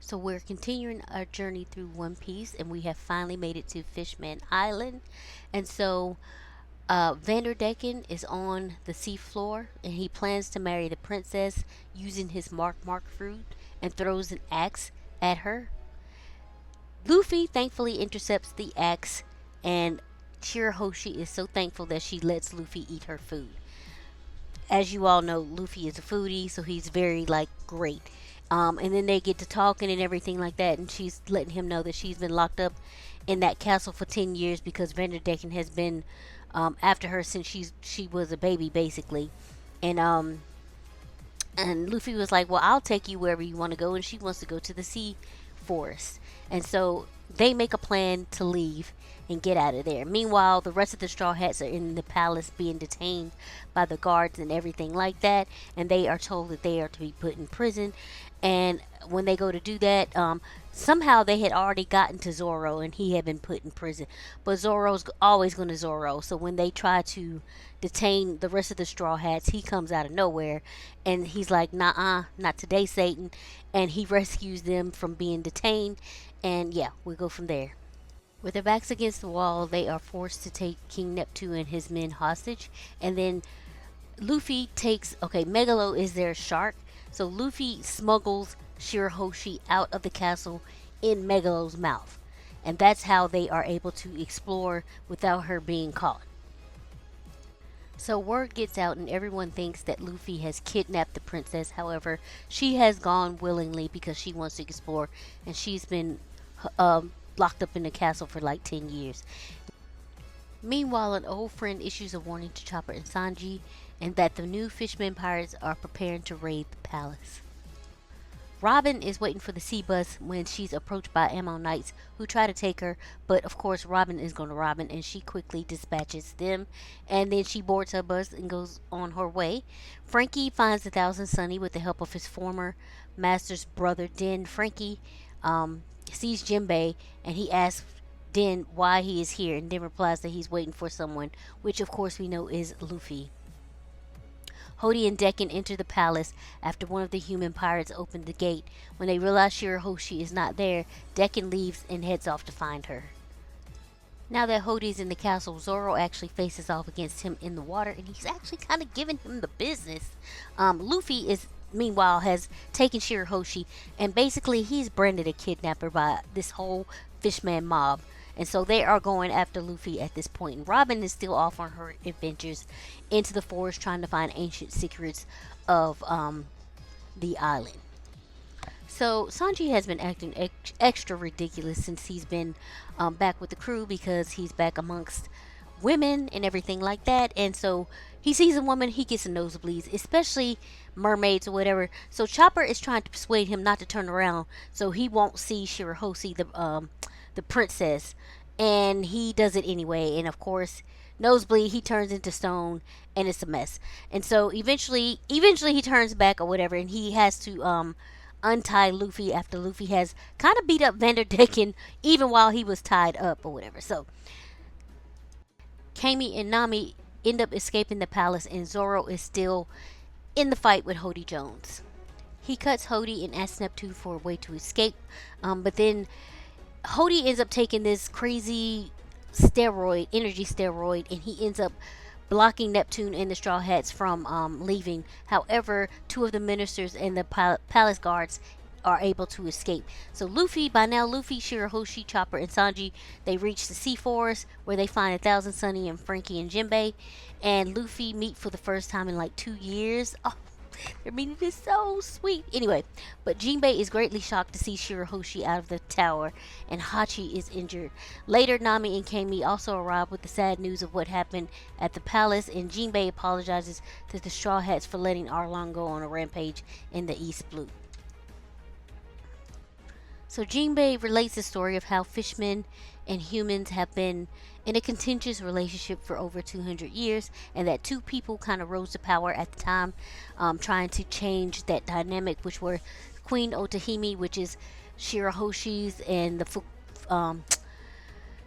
So we're continuing our journey through One Piece, and we have finally made it to Fishman Island. And so Vanderdecken is on the seafloor, and he plans to marry the princess using his Mark fruit and throws an axe at her. Luffy thankfully intercepts the axe, and Shirahoshi is so thankful that she lets Luffy eat her food. As you all know, Luffy is a foodie, so he's very like great. And then they get to talking and everything like that, and she's letting him know that she's been locked up in that castle for 10 years because Vanderdecken has been after her since she was a baby, basically. And and Luffy was like, "Well, I'll take you wherever you want to go," and she wants to go to the sea forest. And so they make a plan to leave and get out of there. Meanwhile, the rest of the Straw Hats are in the palace being detained by the guards and everything like that, and they are told that they are to be put in prison. And when they go to do that, somehow they had already gotten to Zoro and he had been put in prison. But Zoro's always going to Zoro. So when they try to detain the rest of the Straw Hats, he comes out of nowhere and he's like, "Nah, not today, Satan." And he rescues them from being detained. And yeah, we go from there. With their backs against the wall, they are forced to take King Neptune and his men hostage. And then Luffy takes, okay, Megalo is their shark. So Luffy smuggles Shirahoshi out of the castle in Megalo's mouth. And that's how they are able to explore without her being caught. So word gets out and everyone thinks that Luffy has kidnapped the princess. However, she has gone willingly because she wants to explore, and she's been locked up in the castle for like 10 years. Meanwhile, an old friend issues a warning to Chopper and Sanji, and that the new Fishman Pirates are preparing to raid the palace. Robin is waiting for the sea bus when she's approached by Ammonites who try to take her, but of course Robin is going to Robin and she quickly dispatches them, and then she boards her bus and goes on her way. Frankie finds the Thousand Sunny with the help of his former master's brother Den. Frankie sees Jinbei and he asks Den why he is here, and Den replies that he's waiting for someone, which of course we know is Luffy. Hody and Decken enter the palace after one of the human pirates opened the gate. When they realize Shirahoshi is not there, Decken leaves and heads off to find her. Now that Hody's in the castle, Zoro actually faces off against him in the water, and he's actually kind of giving him the business. Luffy is meanwhile has taken Shirahoshi, and basically he's branded a kidnapper by this whole Fishman mob. And so they are going after Luffy at this point. And Robin is still off on her adventures into the forest trying to find ancient secrets of the island. So Sanji has been acting extra ridiculous since he's been back with the crew, because he's back amongst women and everything like that. And so he sees a woman, he gets a nosebleeds, especially mermaids or whatever. So Chopper is trying to persuade him not to turn around so he won't see Shirahoshi, the princess, and he does it anyway. And of course, nosebleed, he turns into stone, and it's a mess. And so eventually he turns back or whatever, and he has to untie Luffy after Luffy has kind of beat up Vanderdecken even while he was tied up or whatever. So Kami and Nami end up escaping the palace, and Zoro is still in the fight with Hody Jones. He cuts Hody and asks Neptune for a way to escape, but then Hody ends up taking this crazy energy steroid, and he ends up blocking Neptune and the Straw Hats from leaving. However, two of the ministers and the palace guards are able to escape. So Luffy, Shirahoshi, Chopper, and Sanji, they reach the sea forest where they find a Thousand Sunny and Frankie and Jinbei, and Luffy meet for the first time in like 2 years. Oh, their meeting is so sweet. Anyway, but Jinbei is greatly shocked to see Shirahoshi out of the tower, and Hachi is injured. Later, Nami and Kami also arrive with the sad news of what happened at the palace, and Jinbei apologizes to the Straw Hats for letting Arlong go on a rampage in the East Blue. So Jinbei relates the story of how fishmen and humans have been in a contentious relationship for over 200 years, and that two people kind of rose to power at the time, trying to change that dynamic, which were Queen Otihime, which is Shirahoshi's and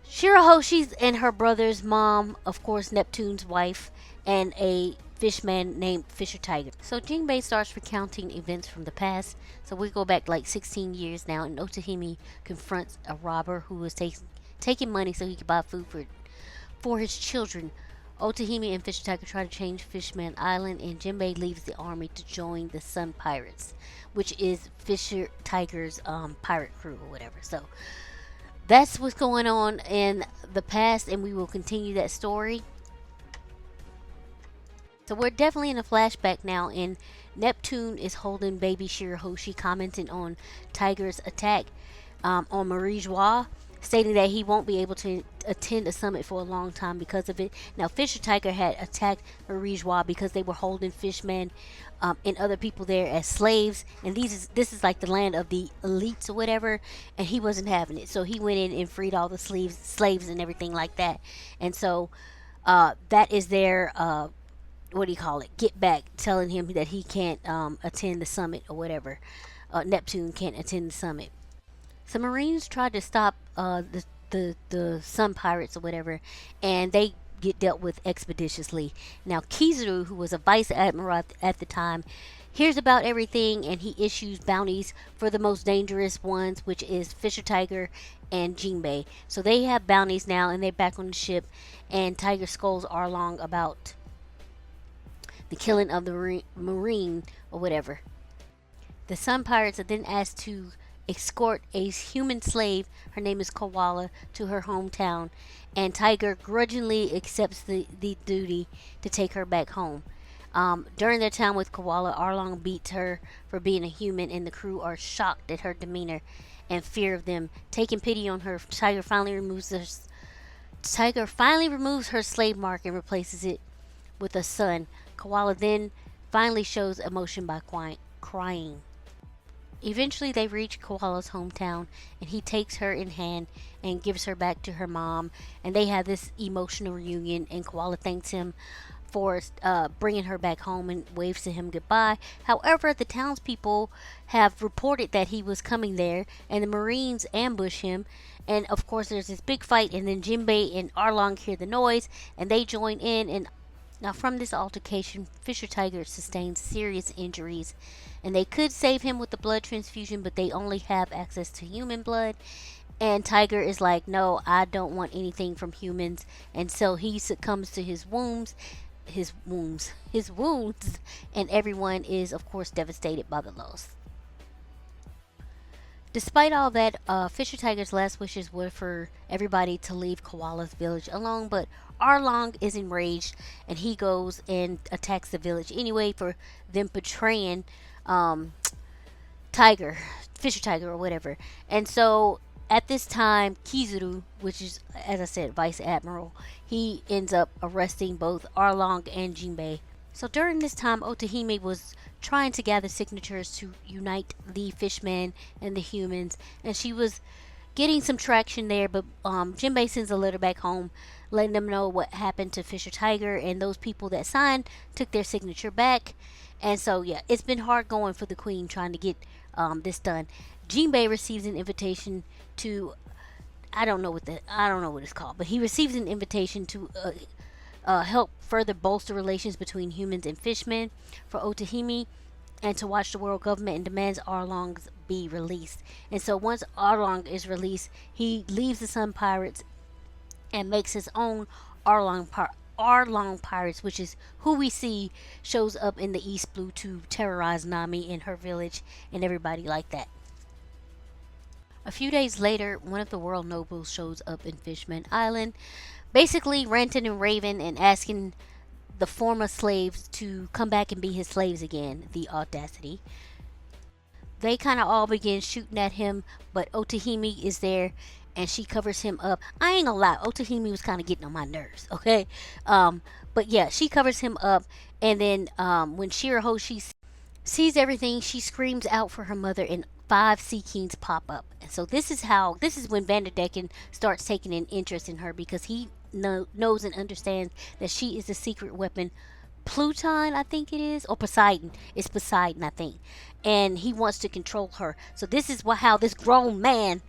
Shirahoshi's and her brother's mom, of course Neptune's wife, and a fishman named Fisher Tiger. So Jinbei starts recounting events from the past. So we go back like 16 years now, and Otihime confronts a robber who was taking money so he could buy food for his children. Otihime and Fisher Tiger try to change Fishman Island, and Jinbei leaves the army to join the Sun Pirates, which is Fisher Tiger's pirate crew or whatever. So that's what's going on in the past, and we will continue that story. So we're definitely in a flashback now, and Neptune is holding baby Shirahoshi, commenting on Tiger's attack on Marie Joie, stating that he won't be able to attend a summit for a long time because of it. Now, Fisher Tiger had attacked Marie Joie because they were holding fishmen and other people there as slaves, and this is like the land of the elites or whatever, and he wasn't having it. So he went in and freed all the slaves and everything like that. And so that is their what do you call it? Get back, telling him that he can't attend the summit or whatever. Neptune can't attend the summit. So Marines tried to stop the Sun Pirates or whatever, and they get dealt with expeditiously. Now Kizaru, who was a vice admiral at the time, hears about everything, and he issues bounties for the most dangerous ones, which is Fisher Tiger and Jinbei. So they have bounties now, and they're back on the ship, and Tiger scolds Arlong about the killing of the Marine or whatever. The Sun Pirates are then asked to escort a human slave, her name is Koala, to her hometown, and Tiger grudgingly accepts the duty to take her back home. During their time with Koala, Arlong beats her for being a human, and the crew are shocked at her demeanor and fear of them. Taking pity on her, Tiger finally removes her slave mark and replaces it with a sun. Koala then finally shows emotion by crying. Eventually they reach Koala's hometown, and he takes her in hand and gives her back to her mom, and they have this emotional reunion, and Koala thanks him for bringing her back home and waves to him goodbye. However, the townspeople have reported that he was coming there, and the Marines ambush him, and of course there's this big fight, and then Jinbei and Arlong hear the noise, and they join in, and now from this altercation, Fisher Tiger sustains serious injuries, and they could save him with the blood transfusion, but they only have access to human blood. And Tiger is like, no, I don't want anything from humans, and so he succumbs to his wounds, and everyone is, of course, devastated by the loss. Despite all that, Fisher Tiger's last wishes were for everybody to leave Koala's village alone, but Arlong is enraged, and he goes and attacks the village anyway for them betraying Fisher Tiger or whatever. And so at this time, Kizaru, which is, as I said, Vice Admiral, he ends up arresting both Arlong and Jinbei. So during this time, Otihime was trying to gather signatures to unite the fishmen and the humans, and she was getting some traction there, but Jinbei sends a letter back home letting them know what happened to Fisher Tiger, and those people that signed took their signature back. And so yeah, it's been hard going for the queen trying to get this done. Jinbei receives an invitation to I don't know what it's called, but he receives an invitation to help further bolster relations between humans and fishmen for Otihime, and to watch the world government, and demands Arlong be released. And so once Arlong is released, he leaves the Sun Pirates and makes his own Arlong Pirates, which is who we see shows up in the East Blue to terrorize Nami in her village and everybody like that. A few days later, one of the world nobles shows up in Fishman Island, basically ranting and raving and asking the former slaves to come back and be his slaves again. The audacity. They kind of all begin shooting at him, but Otihime is there, and she covers him up. I ain't gonna lie, Otihime was kind of getting on my nerves, okay? But yeah, she covers him up, and then when Shirahoshi sees everything, she screams out for her mother, and 5 Sea Kings pop up. And so this is when Vanderdecken starts taking an interest in her, because he knows and understands that she is the secret weapon. Pluton, I think it is, or Poseidon. It's Poseidon, I think. And he wants to control her. So this is how this grown man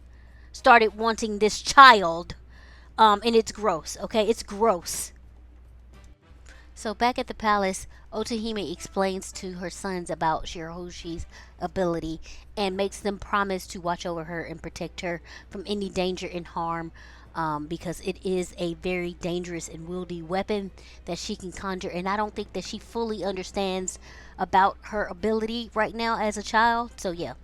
started wanting this child. And it's gross, okay? It's gross. So back at the palace, Otihime explains to her sons about Shirahoshi's ability and makes them promise to watch over her and protect her from any danger and harm, because it is a very dangerous and wieldy weapon that she can conjure. And I don't think that she fully understands about her ability right now as a child. So, yeah.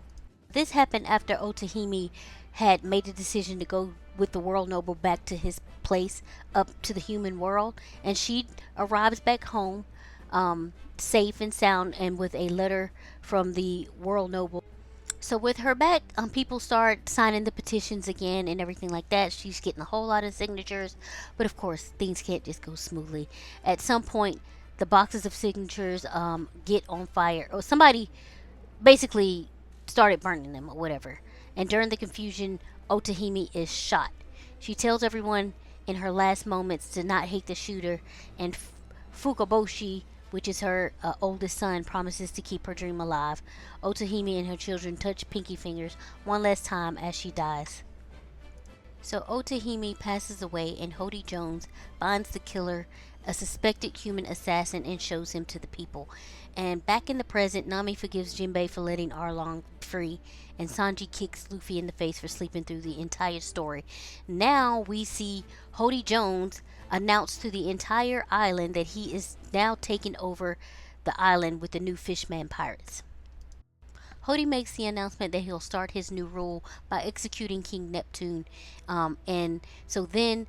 This happened after Otahime had made the decision to go with the world noble back to his place up to the human world, and she arrives back home, safe and sound, and with a letter from the world noble. So with her back, people start signing the petitions again and everything like that. She's getting a whole lot of signatures, but of course things can't just go smoothly. At some point, the boxes of signatures get on fire, or somebody basically started burning them or whatever. And during the confusion, Otahime is shot. She tells everyone in her last moments to not hate the shooter, and Fukaboshi, which is her oldest son, promises to keep her dream alive. Otahime and her children touch pinky fingers one last time as she dies. So Otahime passes away, and Hody Jones finds the killer, a suspected human assassin, and shows him to the people. And back in the present, Nami forgives Jinbei for letting Arlong free, and Sanji kicks Luffy in the face for sleeping through the entire story. Now we see Hody Jones announce to the entire island that he is now taking over the island with the new Fishman Pirates. Hody makes the announcement that he'll start his new rule by executing King Neptune, and so then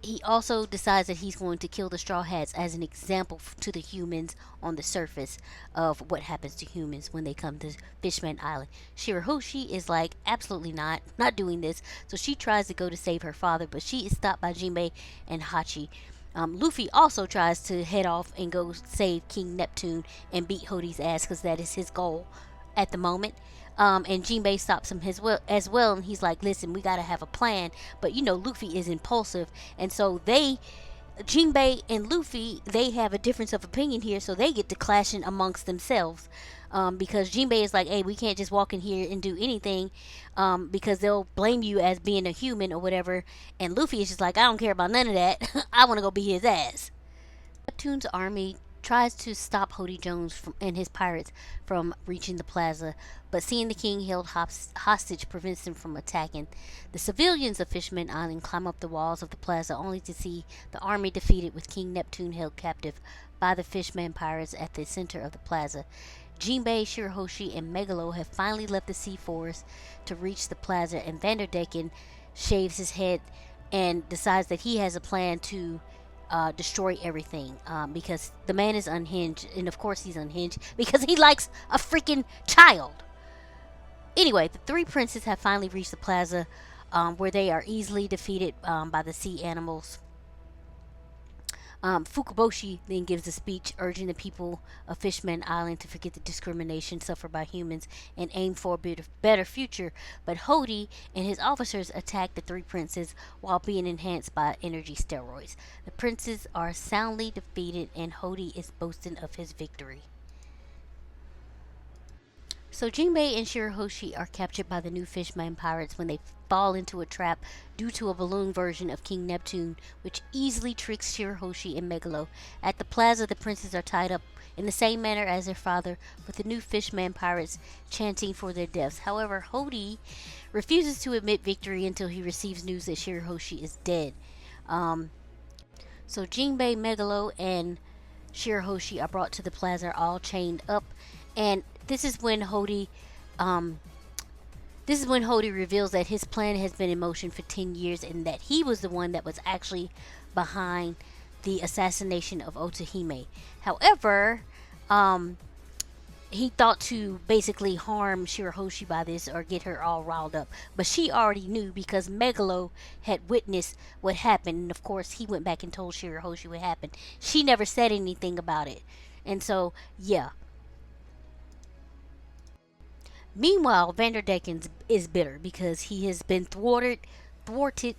he also decides that he's going to kill the Strawhats as an example to the humans on the surface of what happens to humans when they come to Fishman Island. Shirahoshi is like, absolutely not doing this. So she tries to go to save her father, but she is stopped by Jinbei and Hachi. Luffy also tries to head off and go save King Neptune and beat Hody's ass, because that is his goal at the moment. And Jinbei stops him as well, and he's like, listen, we gotta have a plan. But Luffy is impulsive, and so Jinbei and Luffy, they have a difference of opinion here, so they get to clashing amongst themselves. Because Jinbei is like, hey, we can't just walk in here and do anything, because they'll blame you as being a human or whatever. And Luffy is just like, I don't care about none of that. I want to go beat his ass. Neptune's army tries to stop Hody Jones and his pirates from reaching the plaza, but seeing the king held hostage prevents them from attacking. The civilians of Fishman Island climb up the walls of the plaza, only to see the army defeated, with King Neptune held captive by the Fishman Pirates at the center of the plaza. Jinbei, Shirahoshi, and Megalo have finally left the sea forest to reach the plaza, and Vanderdecken shaves his head and decides that he has a plan to destroy everything, because the man is unhinged, and of course he's unhinged because he likes a freaking child. Anyway, the three princes have finally reached the plaza, where they are easily defeated by the sea animals. Fukaboshi then gives a speech urging the people of Fishman Island to forget the discrimination suffered by humans and aim for a better future, but Hody and his officers attack the three princes while being enhanced by energy steroids. The princes are soundly defeated, and Hody is boasting of his victory. So Jinbei and Shirahoshi are captured by the new Fishman Pirates when they fall into a trap due to a balloon version of King Neptune, which easily tricks Shirahoshi and Megalo. At the plaza, the princes are tied up in the same manner as their father, with the new Fishman Pirates chanting for their deaths. However, Hody refuses to admit victory until he receives news that Shirahoshi is dead. So Jinbei, Megalo, and Shirahoshi are brought to the plaza, all chained up, and this is when Hody reveals that his plan has been in motion for 10 years, and that he was the one that was actually behind the assassination of Otahime. However, he thought to basically harm Shirahoshi by this, or get her all riled up. But she already knew, because Megalo had witnessed what happened, and of course he went back and told Shirahoshi what happened. She never said anything about it. And so, yeah. Meanwhile, Vanderdecken is bitter because he has been thwarted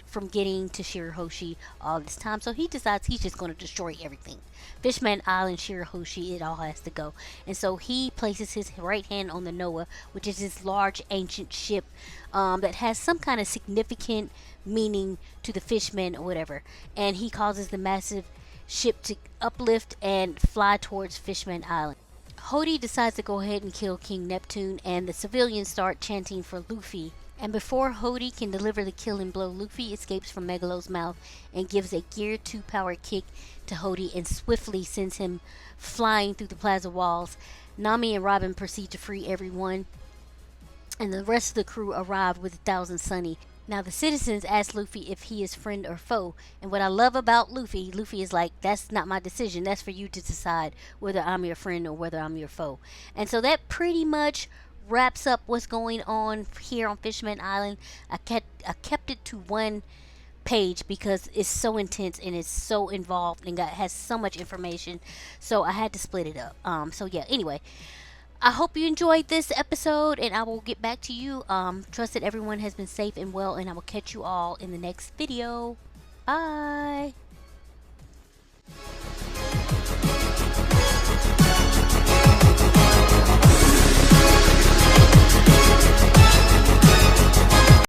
from getting to Shirahoshi all this time. So he decides he's just going to destroy everything. Fishman Island, Shirahoshi, it all has to go. And so he places his right hand on the Noah, which is this large ancient ship that has some kind of significant meaning to the fishmen or whatever. And he causes the massive ship to uplift and fly towards Fishman Island. Hody decides to go ahead and kill King Neptune, and the civilians start chanting for Luffy. And before Hody can deliver the killing blow, Luffy escapes from Megalo's mouth and gives a Gear 2 power kick to Hody and swiftly sends him flying through the plaza walls. Nami and Robin proceed to free everyone, and the rest of the crew arrive with 1,000 Sunny. Now the citizens ask Luffy if he is friend or foe, and what I love about Luffy is like, that's not my decision, that's for you to decide whether I'm your friend or whether I'm your foe. And so that pretty much wraps up what's going on here on Fishman Island. I kept it to one page because it's so intense and it's so involved and has so much information, so I had to split it up. So yeah, anyway, I hope you enjoyed this episode, and I will get back to you. Trust that everyone has been safe and well, and I will catch you all in the next video. Bye.